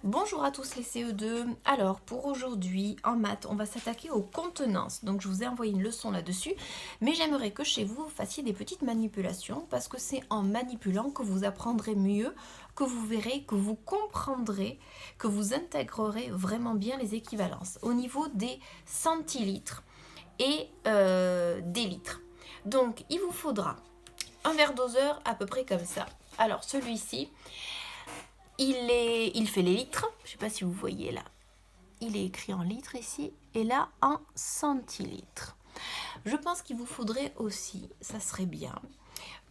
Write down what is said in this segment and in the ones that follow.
Bonjour à tous les CE2. Alors pour aujourd'hui en maths, on va s'attaquer aux contenances. Donc je vous ai envoyé une leçon là-dessus, mais j'aimerais que chez vous, vous fassiez des petites manipulations parce que c'est en manipulant que vous apprendrez mieux, que vous verrez, que vous comprendrez, que vous intégrerez vraiment bien les équivalences au niveau des centilitres et des litres. Donc il vous faudra un verre doseur à peu près comme ça. Alors celui-ci, il fait les litres, je ne sais pas si vous voyez là, il est écrit en litres ici, et là en centilitres. Je pense qu'il vous faudrait aussi, ça serait bien,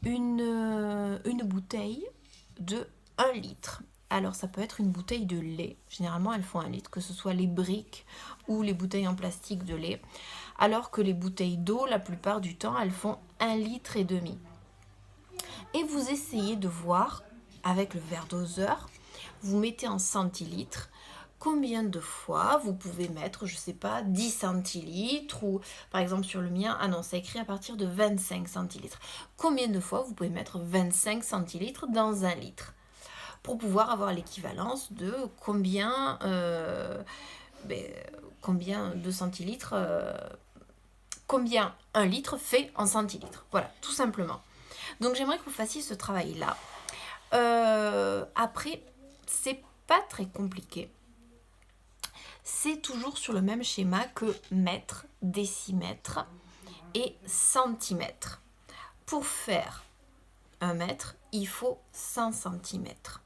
une bouteille de 1 litre. Alors ça peut être une bouteille de lait, généralement elles font 1 litre, que ce soit les briques ou les bouteilles en plastique de lait, alors que les bouteilles d'eau, la plupart du temps, elles font 1,5 litre. Et vous essayez de voir, avec le verre doseur, vous mettez en centilitres, combien de fois vous pouvez mettre, je sais pas, 10 centilitres, ou par exemple sur le mien, ah non, c'est écrit à partir de 25 centilitres. Combien de fois vous pouvez mettre 25 centilitres dans 1 litre pour pouvoir avoir l'équivalence de combien de centilitres, combien 1 litre fait en centilitres. Voilà, tout simplement. Donc j'aimerais que vous fassiez ce travail-là. Après, c'est pas très compliqué. C'est toujours sur le même schéma que mètre, décimètre et centimètre. Pour faire 1 mètre, il faut 100 centimètres.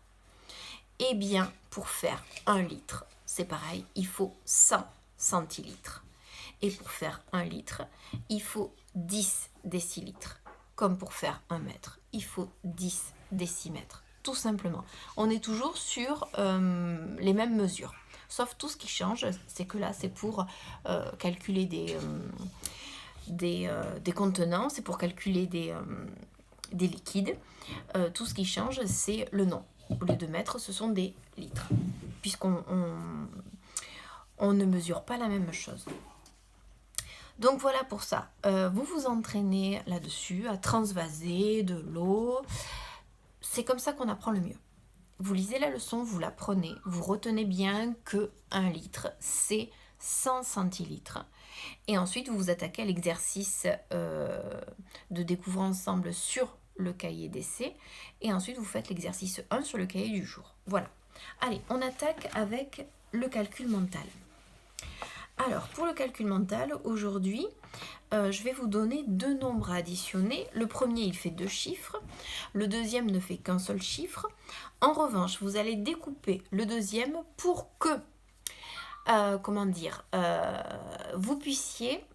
Et bien, pour faire 1 litre, c'est pareil, il faut 100 centilitres. Et pour faire 1 litre, il faut 10 décilitres. Comme pour faire 1 mètre, il faut 10 décimètres. Tout simplement. On est toujours sur les mêmes mesures. Sauf tout ce qui change, c'est que là, c'est pour calculer des contenants, c'est pour calculer des liquides. Tout ce qui change, c'est le nom. Au lieu de mètres, ce sont des litres. Puisqu'on ne mesure pas la même chose. Donc voilà pour ça. Vous vous entraînez là-dessus à transvaser de l'eau. C'est comme ça qu'on apprend le mieux. Vous lisez la leçon, vous la prenez, vous retenez bien que 1 litre, c'est 100 centilitres. Et ensuite, vous vous attaquez à l'exercice de découvrir ensemble sur le cahier d'essai. Et ensuite, vous faites l'exercice 1 sur le cahier du jour. Voilà. Allez, on attaque avec le calcul mental. Alors, pour le calcul mental, aujourd'hui, je vais vous donner 2 nombres à additionner. Le premier, il fait 2 chiffres. Le deuxième ne fait qu'un seul chiffre. En revanche, vous allez découper le deuxième pour que, vous puissiez,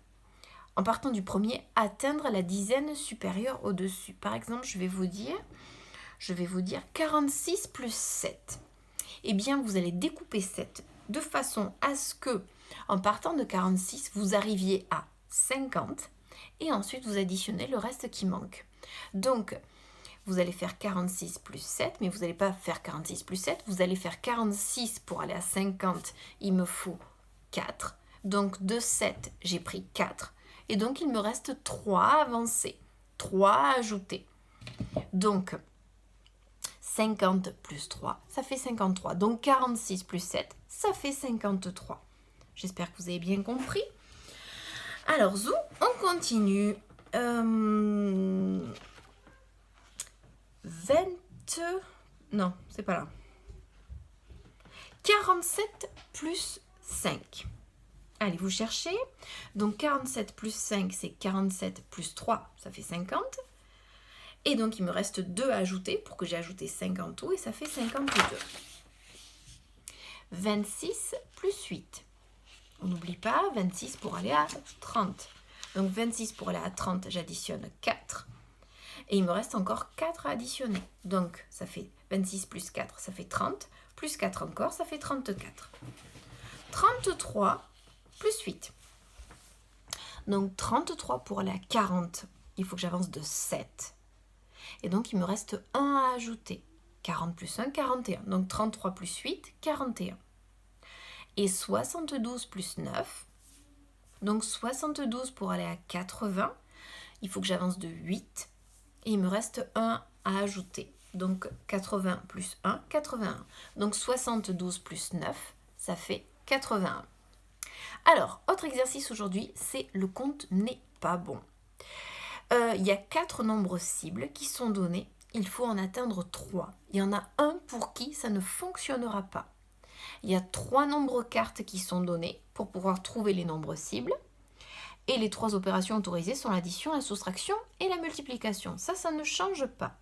en partant du premier, atteindre la dizaine supérieure au-dessus. Par exemple, je vais vous dire 46 plus 7. Eh bien, vous allez découper 7 de façon à ce que, en partant de 46, vous arriviez à 50 et ensuite vous additionnez le reste qui manque. Donc, vous allez faire 46 plus 7, mais vous n'allez pas faire 46 plus 7, vous allez faire 46 pour aller à 50, il me faut 4. Donc, de 7, j'ai pris 4. Et donc, il me reste 3 à avancer, 3 à ajouter. Donc, 50 plus 3, ça fait 53. Donc 46 plus 7, ça fait 53. J'espère que vous avez bien compris. Alors, zou, on continue. 20... Non, c'est pas là. 47 plus 5. Allez, vous cherchez. Donc 47 plus 5, c'est 47 plus 3, ça fait 50. Et donc, il me reste 2 à ajouter pour que j'ai ajouté 50 tout et ça fait 52. 26 plus 8. On n'oublie pas, 26 pour aller à 30. Donc, 26 pour aller à 30, j'additionne 4. Et il me reste encore 4 à additionner. Donc, ça fait 26 plus 4, ça fait 30. Plus 4 encore, ça fait 34. 33 plus 8. Donc, 33 pour aller à 40, il faut que j'avance de 7. Et donc, il me reste 1 à ajouter. 40 plus 1, 41. Donc, 33 plus 8, 41. Et 72 plus 9. Donc, 72 pour aller à 80. Il faut que j'avance de 8. Et il me reste 1 à ajouter. Donc 80 plus 1, 81. Donc 72 plus 9, ça fait 81. Alors, autre exercice aujourd'hui, c'est le compte n'est pas bon. Il y a 4 nombres cibles qui sont donnés. Il faut en atteindre 3. Il y en a un pour qui ça ne fonctionnera pas. Il y a 3 nombres cartes qui sont donnés pour pouvoir trouver les nombres cibles. Et les 3 opérations autorisées sont l'addition, la soustraction et la multiplication. Ça ne change pas.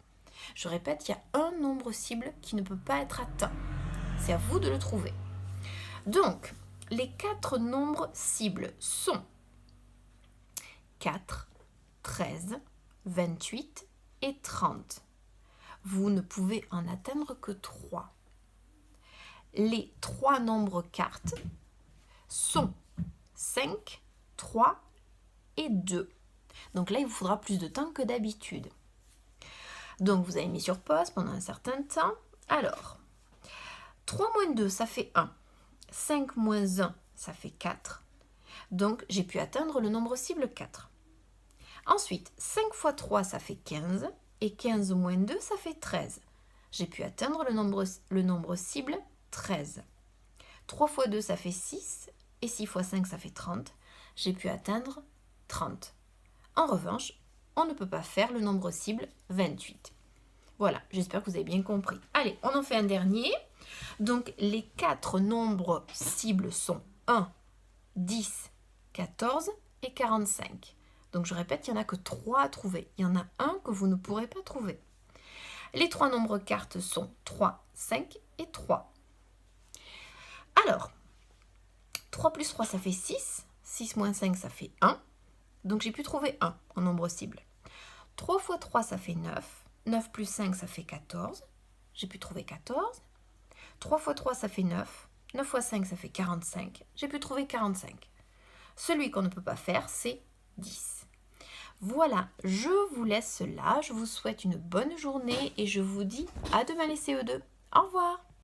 Je répète, il y a un nombre cible qui ne peut pas être atteint. C'est à vous de le trouver. Donc, les 4 nombres cibles sont 4, 13, 28 et 30. Vous ne pouvez en atteindre que 3. Les 3 nombres cartes sont 5, 3 et 2. Donc là, il vous faudra plus de temps que d'habitude. Donc, vous avez mis sur pause pendant un certain temps. Alors, 3 moins 2, ça fait 1. 5 moins 1, ça fait 4. Donc, j'ai pu atteindre le nombre cible 4. Ensuite, 5 fois 3, ça fait 15. Et 15 moins 2, ça fait 13. J'ai pu atteindre le nombre cible 13. 3 fois 2, ça fait 6. Et 6 fois 5, ça fait 30. J'ai pu atteindre 30. En revanche, on ne peut pas faire le nombre cible 28. Voilà, j'espère que vous avez bien compris. Allez, on en fait un dernier. Donc, les 4 nombres cibles sont 1, 10, 14 et 45. Donc, je répète, il n'y en a que 3 à trouver. Il y en a un que vous ne pourrez pas trouver. Les 3 nombres cartes sont 3, 5 et 3. Alors, 3 plus 3, ça fait 6. 6 moins 5, ça fait 1. Donc, j'ai pu trouver 1 en nombre cible. 3 fois 3, ça fait 9. 9 plus 5, ça fait 14. J'ai pu trouver 14. 3 fois 3, ça fait 9. 9 fois 5, ça fait 45. J'ai pu trouver 45. Celui qu'on ne peut pas faire, c'est 10. Voilà, je vous laisse là. Je vous souhaite une bonne journée et je vous dis à demain les CE2. Au revoir.